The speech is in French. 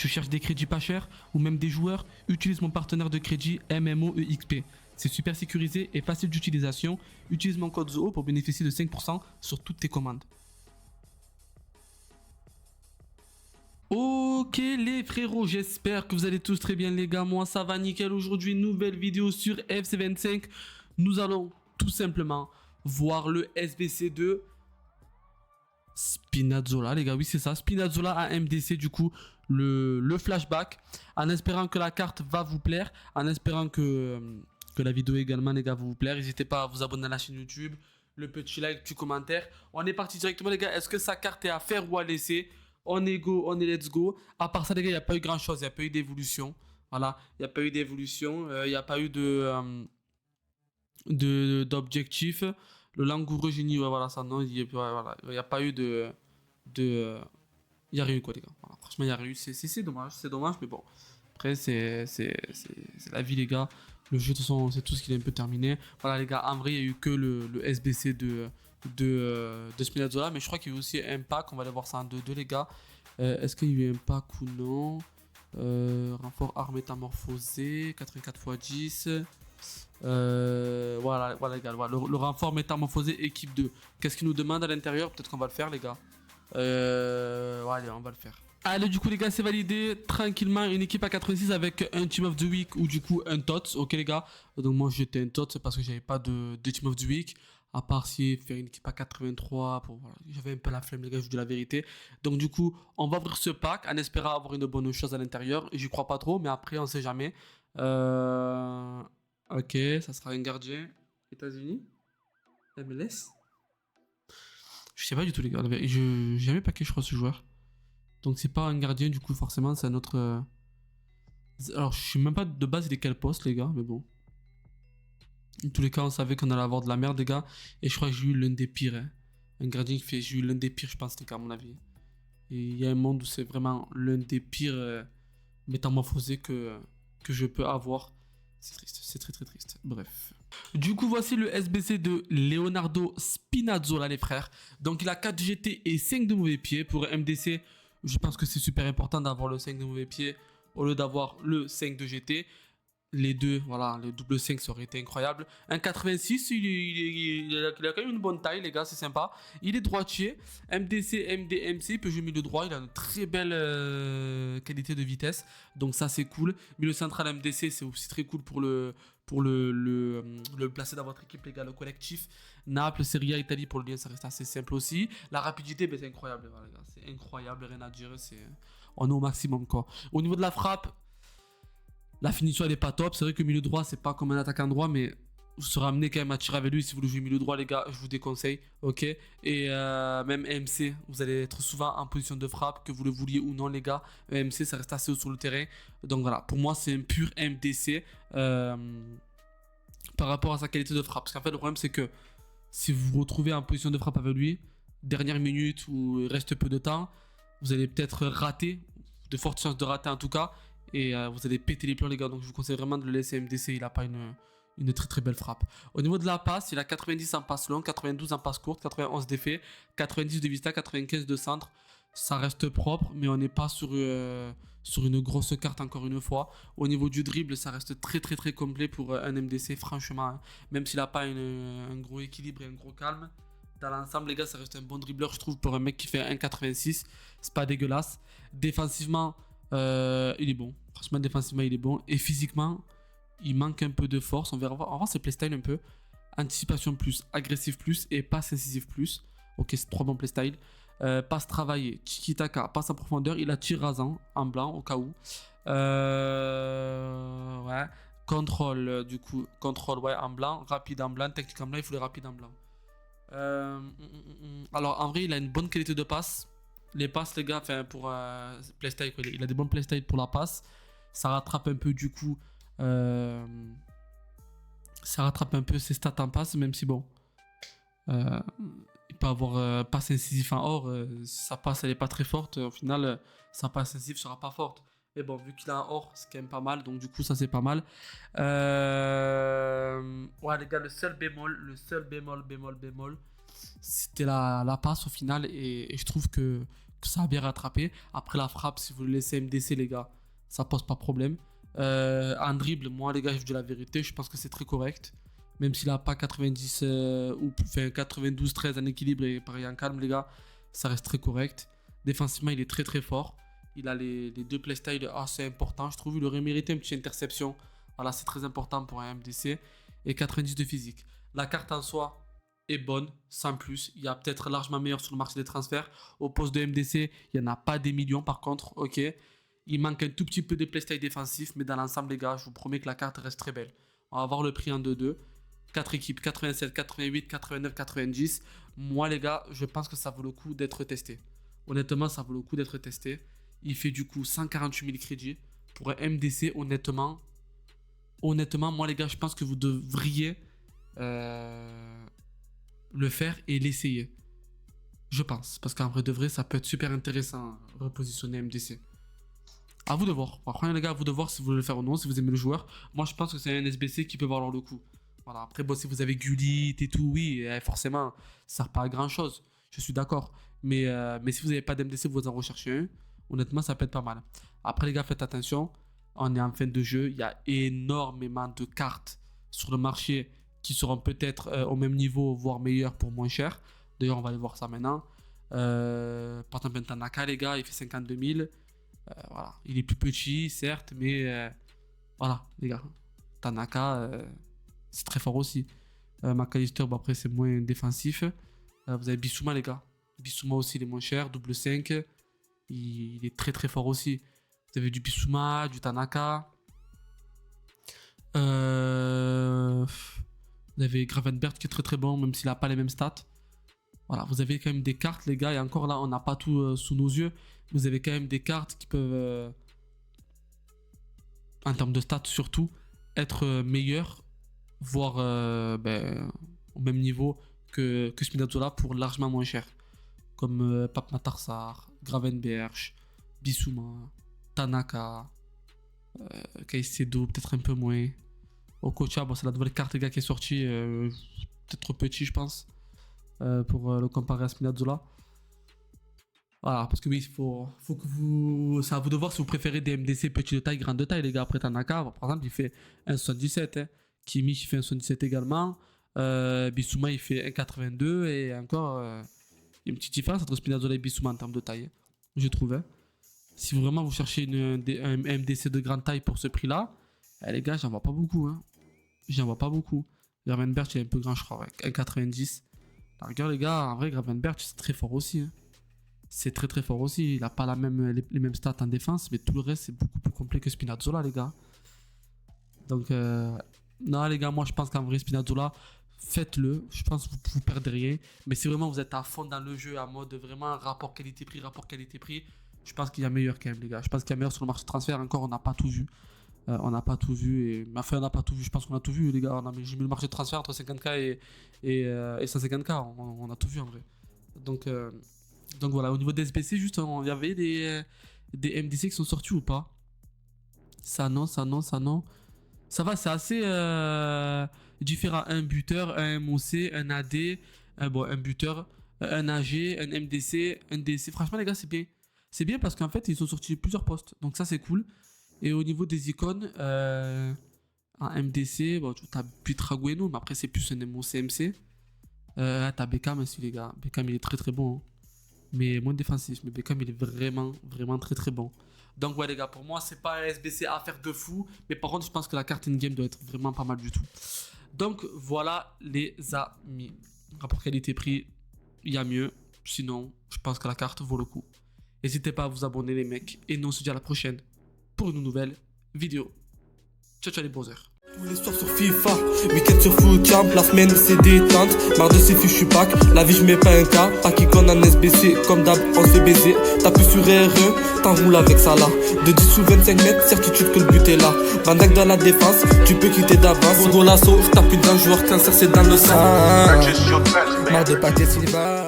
Tu cherches des crédits pas chers ou même des joueurs? Utilise mon partenaire de crédit MMOEXP. C'est super sécurisé et facile d'utilisation. Utilise mon code ZOO pour bénéficier de 5% sur toutes tes commandes. Ok les frérots, j'espère que vous allez tous très bien les gars. Moi ça va nickel. Aujourd'hui, nouvelle vidéo sur FC25. Nous allons tout simplement voir le SBC de Spinazzola, les gars, oui c'est ça, Spinazzola à MDC, du coup, le flashback, en espérant que la carte va vous plaire, en espérant que la vidéo également, les gars, va vous plaire. N'hésitez pas à vous abonner à la chaîne YouTube, le petit like, petit commentaire. On est parti directement, les gars. Est-ce que sa carte est à faire ou à laisser? On est go, on est let's go. À part ça, les gars, il n'y a pas eu grand chose, il n'y a pas eu d'évolution. Voilà, il n'y a pas eu d'évolution, il n'y a pas eu d'objectif. Le langoureux génie, ouais, voilà, ça, non, il n'y a pas eu il n'y a rien eu, quoi, les gars. Voilà, franchement, il n'y a rien eu, c'est dommage, mais bon. Après, c'est la vie, les gars. Le jeu, de toute façon, c'est tout ce qu'il est un peu terminé. Voilà, les gars, en vrai, il n'y a eu que le SBC de Spinazzola, mais je crois qu'il y a eu aussi un pack, on va aller voir ça en 2-2, les gars. Est-ce qu'il y a eu un pack ou non? Renfort arme métamorphosé, 84 x 10. Voilà les gars, voilà, le renfort métamorphosé équipe 2. Qu'est-ce qu'il nous demande à l'intérieur? Peut-être qu'on va le faire, les gars. Allez, on va le faire. Allez, du coup, les gars, c'est validé. Tranquillement, une équipe à 86 avec un Team of the Week ou du coup un TOTS. Ok, les gars. Donc, moi, j'étais un TOTS parce que j'avais pas de Team of the Week. À part si faire une équipe à 83. Voilà. J'avais un peu la flemme, les gars, je vous dis la vérité. Donc, du coup, on va ouvrir ce pack en espérant avoir une bonne chose à l'intérieur. J'y crois pas trop, mais après, on sait jamais. Ok, ça sera un gardien. États-Unis. MLS. Je sais pas du tout, les gars. Je n'ai jamais packé, je crois, ce joueur. Donc, c'est pas un gardien, du coup, forcément, c'est un autre. Alors, je sais même pas de base, il est quel poste, les gars, mais bon. En tous les cas, on savait qu'on allait avoir de la merde, les gars. Et je crois que j'ai eu l'un des pires. Hein. Un gardien qui fait. J'ai eu l'un des pires, je pense, les gars, à mon avis. Et il y a un monde où c'est vraiment l'un des pires métamorphosés que je peux avoir. C'est triste, c'est très très triste. Bref. Du coup, voici le SBC de Leonardo Spinazzola, les frères. Donc, il a 4 GT et 5 de mauvais pieds. Pour MDC, je pense que c'est super important d'avoir le 5 de mauvais pieds au lieu d'avoir le 5 de GT. Les deux, voilà, le double 5, ça aurait été incroyable. Un 86, il a quand même une bonne taille, les gars, c'est sympa. Il est droitier. MDC, MDMC, Peugeot milieu droit. Il a une très belle qualité de vitesse. Donc ça, c'est cool. Milieu central MDC, c'est aussi très cool pour le placer dans votre équipe, les gars, le collectif. Naples, Serie A, Italie, pour le lien, ça reste assez simple aussi. La rapidité, ben, c'est incroyable, les gars. C'est incroyable, rien à dire. On est au maximum, quoi. Au niveau de la frappe, la finition elle est pas top, c'est vrai que milieu droit c'est pas comme un attaquant droit, mais vous serez amené quand même à tirer avec lui. Si vous le jouez milieu droit, les gars, je vous déconseille, ok. Et même MC, vous allez être souvent en position de frappe, que vous le vouliez ou non, les gars. MC ça reste assez haut sur le terrain, donc voilà, pour moi c'est un pur MDC par rapport à sa qualité de frappe. Parce qu'en fait le problème c'est que si vous vous retrouvez en position de frappe avec lui, dernière minute ou il reste peu de temps, vous allez peut-être rater, de fortes chances de rater en tout cas. Et vous allez péter les plombs, les gars. Donc je vous conseille vraiment de le laisser MDC. Il n'a pas une très très belle frappe. Au niveau de la passe, il a 90 en passe longue, 92 en passe courte, 91 d'effet, 90 de vista, 95 de centre. Ça reste propre, mais on n'est pas sur une grosse carte encore une fois. Au niveau du dribble, ça reste très très très complet pour un MDC, franchement. Hein. Même s'il n'a pas un gros équilibre et un gros calme. Dans l'ensemble, les gars, ça reste un bon dribbleur, je trouve, pour un mec qui fait 1,86. C'est pas dégueulasse. Défensivement, il est bon. Franchement, défensivement, il est bon. Et physiquement, il manque un peu de force. On verra. On va ses playstyle un peu. Anticipation plus, agressif plus et passe incisive plus. Ok, c'est 3 bons playstyles. Passe travaillée, tiki-taka, passe en profondeur. Il a tir rasant en blanc au cas où. Ouais. Contrôle, du coup. Contrôle, ouais, en blanc. Rapide en blanc. Technique en blanc. Il faut les rapides en blanc. Alors, en vrai, il a une bonne qualité de passe. Les passes, les gars, enfin pour playstyle, quoi. Il a des bons playstyles pour la passe. Ça rattrape un peu du coup. Ça rattrape un peu ses stats en passe, même si bon. Il peut avoir passe incisif en or. Sa passe, elle est pas très forte. Au final, sa passe incisive sera pas forte. Mais bon, vu qu'il a un or, c'est quand même pas mal. Donc du coup, ça c'est pas mal. Ouais, les gars, le seul bémol, c'était la passe au final. Et je trouve que que ça a bien rattrapé. Après la frappe, si vous le laissez MDC, les gars, ça pose pas problème. En dribble, moi, les gars, je vous dis la vérité, je pense que c'est très correct. Même s'il n'a pas 90 ou enfin 92-13 en équilibre et pareil en calme, les gars, ça reste très correct. Défensivement, il est très très fort. Il a les deux playstyles assez importants. Je trouve qu'il aurait mérité une petite interception. Voilà, c'est très important pour un MDC. Et 90 de physique. La carte en soi est bonne, sans plus. Il y a peut-être largement meilleur sur le marché des transferts. Au poste de MDC, il n'y en a pas des millions par contre. Ok. Il manque un tout petit peu de playstyle défensif. Mais dans l'ensemble, les gars, je vous promets que la carte reste très belle. On va voir le prix en 2-2. 4 équipes, 87, 88, 89, 90. Moi, les gars, je pense que ça vaut le coup d'être testé. Honnêtement, ça vaut le coup d'être testé. Il fait du coup 148 000 crédits. Pour un MDC, honnêtement, moi, les gars, je pense que vous devriez le faire et l'essayer. Je pense. Parce qu'en vrai de vrai, ça peut être super intéressant repositionner MDC. À vous de voir. Franchement, les gars, à vous de voir si vous voulez le faire ou non, si vous aimez le joueur. Moi, je pense que c'est un SBC qui peut valoir le coup. Voilà. Après, bon, si vous avez Gullit et tout, oui, forcément, ça sert pas à grand chose. Je suis d'accord. Mais si vous n'avez pas d'MDC, vous en recherchez un. Honnêtement, ça peut être pas mal. Après, les gars, faites attention. On est en fin de jeu. Il y a énormément de cartes sur le marché qui seront peut-être au même niveau, voire meilleures pour moins cher. D'ailleurs, on va aller voir ça maintenant. Par exemple, Tanaka, les gars, il fait 52 000. Voilà. Il est plus petit, certes, mais voilà, les gars. Tanaka, c'est très fort aussi. McAllister, bon, après, c'est moins défensif. Vous avez Bissouma, les gars. Bissouma aussi, il est moins cher, double 5. Il est très très fort aussi. Vous avez du Bissouma, du Tanaka. Vous avez Gravenberch qui est très très bon, même s'il n'a pas les mêmes stats. Voilà, vous avez quand même des cartes, les gars. Et encore là, on n'a pas tout sous nos yeux. Vous avez quand même des cartes qui peuvent, en termes de stats surtout, être meilleures, voire au même niveau que Spinazzola pour largement moins cher. Comme Pape Matar, Gravenberch, Bissouma, Tanaka, Caicedo, peut-être un peu moins. Okocha, bon, c'est la nouvelle carte, les gars, qui est sortie, peut-être trop petit, je pense, pour le comparer à Spinazzola. Voilà, parce que oui, faut que vous. C'est à vous de voir si vous préférez des MDC petits de taille, grande de taille, les gars. Après, Tanaka, par exemple, il fait 1,77. Hein. Kimmich, il fait 1,77 également. Bissouma, il fait 1,82. Et encore, il y a une petite différence entre Spinazzola et Bissouma en termes de taille, je trouve. Hein. Si vraiment vous cherchez un MDC de grande taille pour ce prix-là, les gars, j'en vois pas beaucoup. Hein. J'en vois pas beaucoup. Gravenberch, il est un peu grand, je crois, avec 1,90. Alors, regarde, les gars, en vrai, Gravenberch, c'est très fort aussi. Hein. C'est très très fort aussi. Il n'a pas les mêmes stats en défense, mais tout le reste, c'est beaucoup plus complet que Spinazzola, les gars. Donc, non, les gars, moi, je pense qu'en vrai, Spinazzola, faites-le. Je pense que vous perdez rien. Mais si vraiment vous êtes à fond dans le jeu, en mode vraiment rapport qualité-prix, je pense qu'il y a meilleur quand même, les gars. Je pense qu'il y a meilleur sur le marché de transfert. Encore, on n'a pas tout vu. On n'a pas tout vu. Enfin, on n'a pas tout vu. Je pense qu'on a tout vu, les gars. J'ai mis le marché de transfert entre 50K et 150K. On a tout vu, en vrai. Donc voilà, au niveau des SBC, juste, il y avait des MDC qui sont sortis ou pas? Ça non. Ça va, c'est assez différent. Un buteur, un MOC, un AD, un buteur, un AG, un MDC, un DC. Franchement, les gars, c'est bien. C'est bien parce qu'en fait, ils ont sorti plusieurs postes. Donc ça, c'est cool. Et au niveau des icônes, en MDC, bon, tu as Pietragueno, mais après, c'est plus un MOC MC. T'as Beckham aussi, les gars. Beckham, il est très très bon. Hein. Mais moins défensif. Mais Beckham, il est vraiment, vraiment très très bon. Donc ouais, les gars, pour moi, c'est pas un SBC à faire de fou. Mais par contre, je pense que la carte in-game doit être vraiment pas mal du tout. Donc voilà, les amis. Rapport qualité-prix, il y a mieux. Sinon, je pense que la carte vaut le coup. N'hésitez pas à vous abonner, les mecs. Et nous, on se dit à la prochaine pour une nouvelle vidéo. Ciao, ciao les browsers. Tous les soirs sur FIFA, week-end sur Footcamp, la semaine c'est détente, marre de ces fichus packs, la vie je mets pas un cas, pas qui connaît un SBC, comme d'hab on se baiser, t'appuies sur R1, t'enroules avec ça là, de 10 ou 25 mètres, certitude que le but est là, Van Dijk dans la défense, tu peux quitter d'avance, gros lasso, j'tapis d'un joueur, cancer c'est dans le sang, marre de paquets célibat.